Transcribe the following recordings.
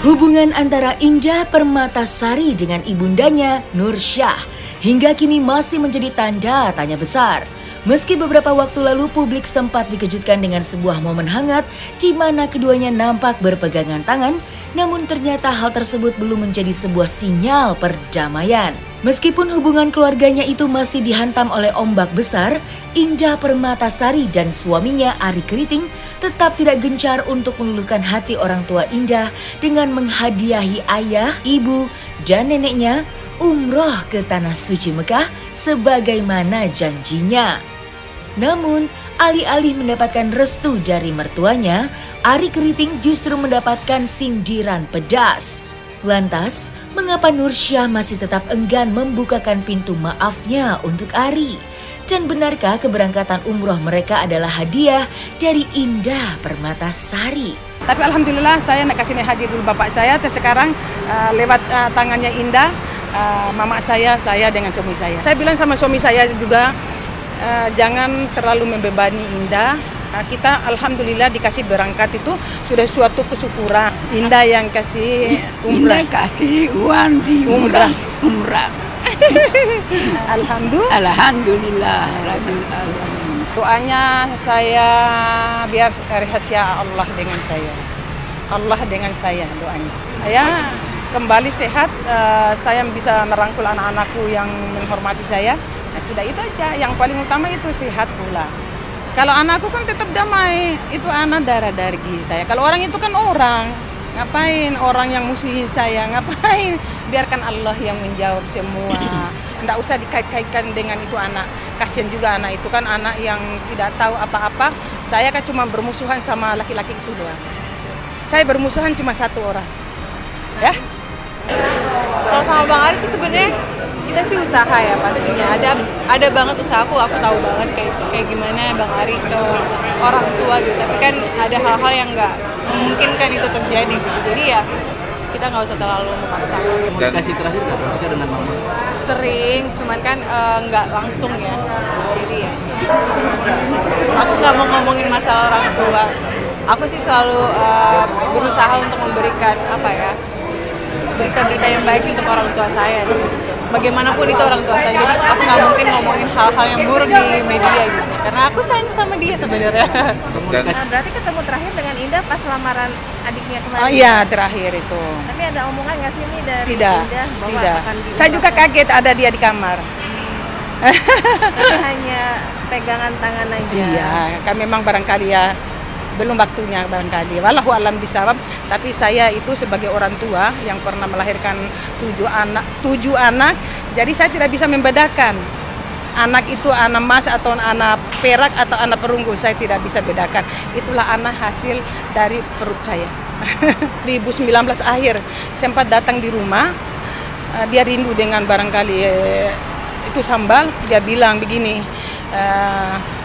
Hubungan antara Indah Permatasari dengan ibundanya Nursyah hingga kini masih menjadi tanda tanya besar. Meski beberapa waktu lalu publik sempat dikejutkan dengan sebuah momen hangat di mana keduanya nampak berpegangan tangan, namun ternyata hal tersebut belum menjadi sebuah sinyal perdamaian. Meskipun hubungan keluarganya itu masih dihantam oleh ombak besar, Indah Permatasari dan suaminya Arie Kriting tetap tidak gencar untuk meluluhkan hati orang tua Indah dengan menghadiahi ayah, ibu, dan neneknya umroh ke Tanah Suci Mekah sebagaimana janjinya. Namun, alih-alih mendapatkan restu dari mertuanya, Arie Kriting justru mendapatkan sindiran pedas. Lantas, mengapa Nursyah masih tetap enggan membukakan pintu maafnya untuk Arie? Dan benarkah keberangkatan umroh mereka adalah hadiah dari Indah Permatasari? Tapi alhamdulillah saya nak kasih haji dulu bapak saya, sekarang lewat tangannya Indah, mama saya dengan suami saya. Saya bilang sama suami saya juga, jangan terlalu membebani Indah. Kita alhamdulillah dikasih berangkat itu sudah suatu kesyukuran. Indah yang kasih umrah. Indah kasih uang di umrah. Alhamdulillah. Doanya saya biar rahasia Allah dengan saya. Allah dengan saya doanya. Saya kembali sehat, saya bisa merangkul anak-anakku yang menghormati saya. Nah, sudah itu aja, yang paling utama itu sehat pula. Kalau anakku kan tetap damai, itu anak darah daging saya. Kalau orang itu kan orang, ngapain orang yang musuhi saya, ngapain? Biarkan Allah yang menjawab semua. Nggak usah dikait-kaitkan dengan itu anak. Kasian juga anak itu kan anak yang tidak tahu apa-apa. Saya kan cuma bermusuhan sama laki-laki itu doang. Saya bermusuhan cuma satu orang. Ya. Kalau sama Bang Arie itu sebenarnya kita sih usaha ya pastinya. Ada banget usaha aku tahu banget kayak gimana Bang Arie ke orang tua gitu. Tapi kan ada hal-hal yang nggak memungkinkan itu terjadi gitu. Jadi ya kita nggak usah terlalu memaksa. Komunikasi terakhir nggak Jessica dengan mama? Sering, cuman kan nggak langsung ya. Jadi ya aku nggak mau ngomongin masalah orang tua. Aku sih selalu berusaha untuk memberikan berita-berita yang baik untuk orang tua saya sih. Bagaimanapun itu orang tua saya, jadi aku nggak mungkin ngomongin hal-hal yang buruk di media gitu. Karena aku sayang sama dia sebenarnya. Berarti ketemu terakhir dengan Indah pas lamaran adiknya kemarin? Oh iya, terakhir itu. Tapi ada omongan nggak sih ini dari Tidak, Indah? Bahwa tidak. akan Saya juga kaget ada dia di kamar. Tapi hanya pegangan tangan aja? Iya, kan memang barangkali ya belum waktunya barangkali. Wallahu alam bisawab. Tapi saya itu sebagai orang tua yang pernah melahirkan 7 anak, jadi saya tidak bisa membedakan anak itu anak emas atau anak perak atau anak perunggu. Saya tidak bisa bedakan. Itulah anak hasil dari perut saya. 2019 akhir sempat datang di rumah. Dia rindu dengan barangkali itu sambal. Dia bilang begini,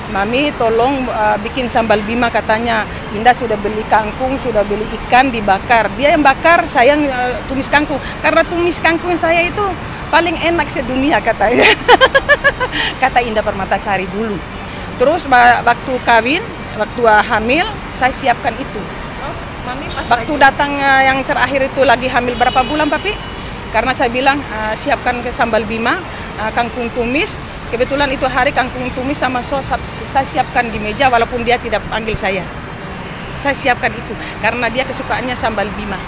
Mami tolong bikin sambal bima, katanya Indah sudah beli kangkung, sudah beli ikan dibakar. Dia yang bakar, saya yang tumis kangkung. Karena tumis kangkung saya itu paling enak sedunia katanya. Kata Indah Permatasari dulu. Terus waktu kawin, waktu hamil, saya siapkan itu. Oh, Mami pas waktu datang yang terakhir itu lagi hamil berapa bulan Papi? Karena saya bilang siapkan ke sambal bima, kangkung tumis. Kebetulan itu hari kangkung tumis sama sos saya siapkan di meja walaupun dia tidak panggil saya. Saya siapkan itu karena dia kesukaannya sambal bima.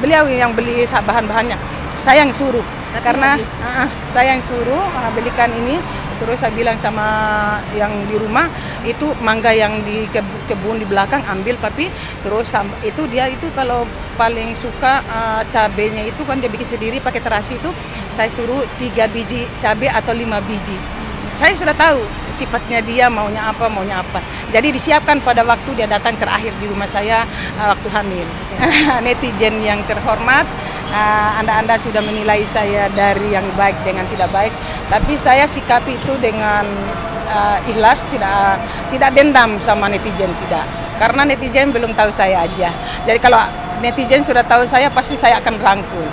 Beliau yang beli bahan-bahannya. Saya yang suruh. Karena saya yang suruh belikan ini. Terus saya bilang sama yang di rumah, itu mangga yang di kebun di belakang ambil Papi. Terus itu dia itu kalau paling suka cabenya itu kan dia bikin sendiri pakai terasi itu. Saya suruh 3 biji cabai atau 5 biji. Saya sudah tahu sifatnya dia maunya apa. Jadi disiapkan pada waktu dia datang terakhir di rumah saya waktu hamil. Netizen yang terhormat, Anda sudah menilai saya dari yang baik dengan tidak baik. Tapi saya sikapi itu dengan ikhlas, tidak dendam sama netizen, tidak. Karena netizen belum tahu saya aja. Jadi kalau netizen sudah tahu saya, pasti saya akan rangkul.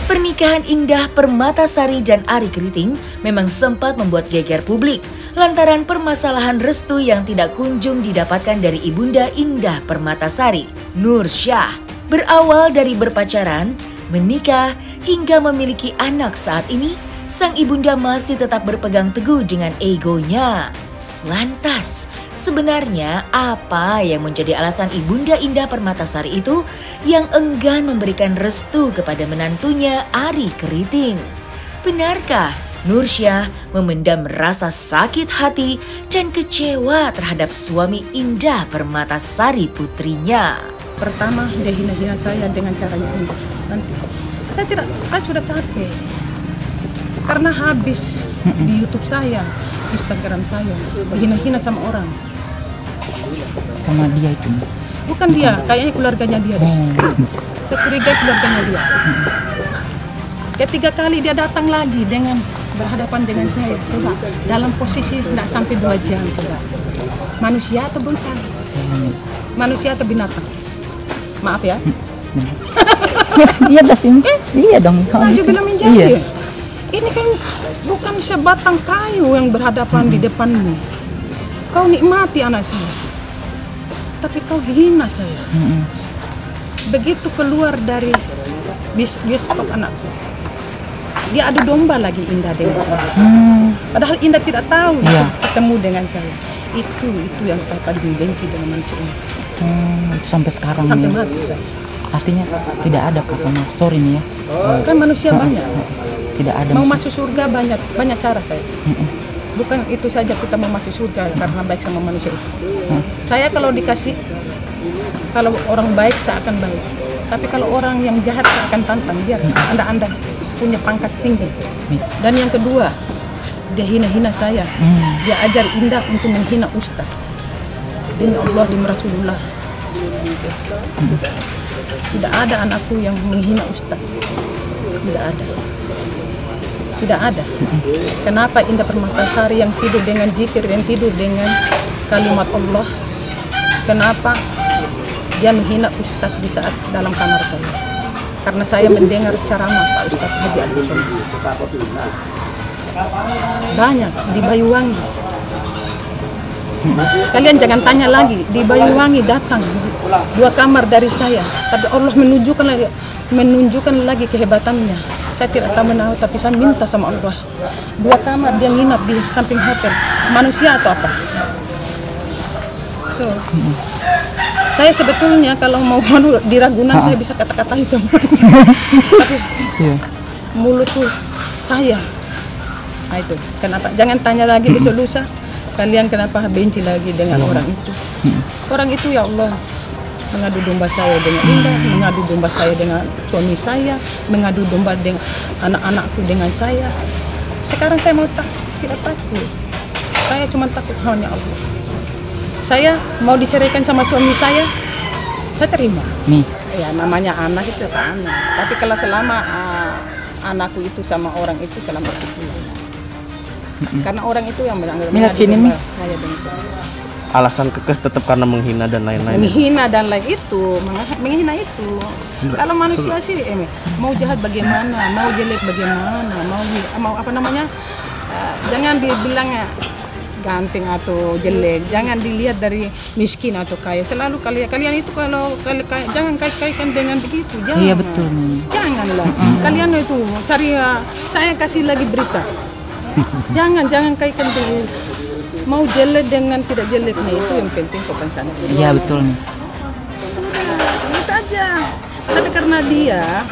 Pernikahan Indah Permatasari dan Arie Kriting memang sempat membuat geger publik. lantaran permasalahan restu yang tidak kunjung didapatkan dari ibunda Indah Permatasari, Nursyah. Berawal dari berpacaran, menikah, hingga memiliki anak saat ini, sang ibunda masih tetap berpegang teguh dengan egonya. Lantas, sebenarnya apa yang menjadi alasan ibunda Indah Permatasari itu yang enggan memberikan restu kepada menantunya Ari Keriting? Benarkah Nursyah memendam rasa sakit hati dan kecewa terhadap suami Indah Permatasari putrinya? Pertama, dia hina-hina saya dengan caranya ini. Nanti saya sudah capek karena habis di YouTube saya, Instagram saya, hina-hina sama orang. Sama dia itu? Bukan dia, kayaknya keluarganya dia. Saya curiga keluarganya dia. Ketiga kali dia datang lagi dengan berhadapan dengan saya. Coba dalam posisi tidak sampai 2 jam. Coba manusia atau bukan? Manusia atau binatang? Maaf ya. Iya dah sih. Iya dong. Maju bilang menjadi. Iya. Ini kan bukan sebatang kayu yang berhadapan di depanmu. Kau nikmati anak saya, tapi kau hina saya. Begitu keluar dari bioskop anakku, dia adu domba lagi Indah dengan saya. Padahal Indah tidak tahu ketemu dengan saya. Itu yang saya paling benci dengan manusia ini. Itu sampai sekarang sampai ya. mati saya. Artinya tidak ada katanya. Sorry nih ya. Kan manusia banyak. Tidak ada. Mau masuk surga banyak cara saya. Bukan itu saja kita mau masuk surga karena baik sama manusia itu. Saya kalau dikasih, kalau orang baik saya akan baik. Tapi kalau orang yang jahat saya akan tantang biar anda punya pangkat tinggi. Dan yang kedua, dia hina-hina saya. Dia ajar Indah untuk menghina Ustaz. Demi Allah, demi Rasulullah. Tidak ada anakku yang menghina Ustaz. Tidak ada. Tidak ada. Kenapa Indah Permatasari yang tidur dengan zikir, yang tidur dengan kalimat Allah, kenapa dia menghina Ustaz di saat dalam kamar saya? Karena saya mendengar ceramah Pak Ustaz Haji Abdul Somad. Banyak di Banyuwangi. Kalian jangan tanya lagi, di Banyuwangi datang 2 kamar dari saya, tapi Allah menunjukkan lagi kehebatannya. Saya tidak tahu menahu, tapi saya minta sama Allah. 2 kamar dia nginap di samping hotel. Manusia atau apa? Tuh. Saya sebetulnya kalau mau di Ragunan saya bisa kata-katain semua. Tapi mulutku saya. Nah, itu kenapa? Jangan tanya lagi besok lusa. Kalian kenapa benci lagi dengan orang itu? Orang itu ya Allah mengadu domba saya dengan Indah, mengadu domba saya dengan suami saya, mengadu domba dengan anak-anakku dengan saya. Sekarang saya mau tidak takut. Saya cuma takut hanya Allah. Saya mau diceraikan sama suami saya terima. Ya namanya anak itu anak. Tapi kalau selama anakku itu sama orang itu selama itu. Karena orang itu yang benar-benar saya dengan saya. Alasan kekeh tetap karena menghina dan lain-lain. Menghina dan lain itu, menghina itu. Kalau manusia sih, mau jahat bagaimana, mau jelek bagaimana, mau apa namanya, jangan dibilang ganteng atau jelek, jangan dilihat dari miskin atau kaya. Selalu kalian itu kalau jangan kait-kaitkan dengan begitu, jangan. Iya betul. Janganlah. Kalian itu cari, saya kasih lagi berita. Jangan kaitkan dengan mau jelek dengan tidak jeleknya, itu yang penting sopan santun. Iya betul nih. Sudah, itu aja. Tapi karena dia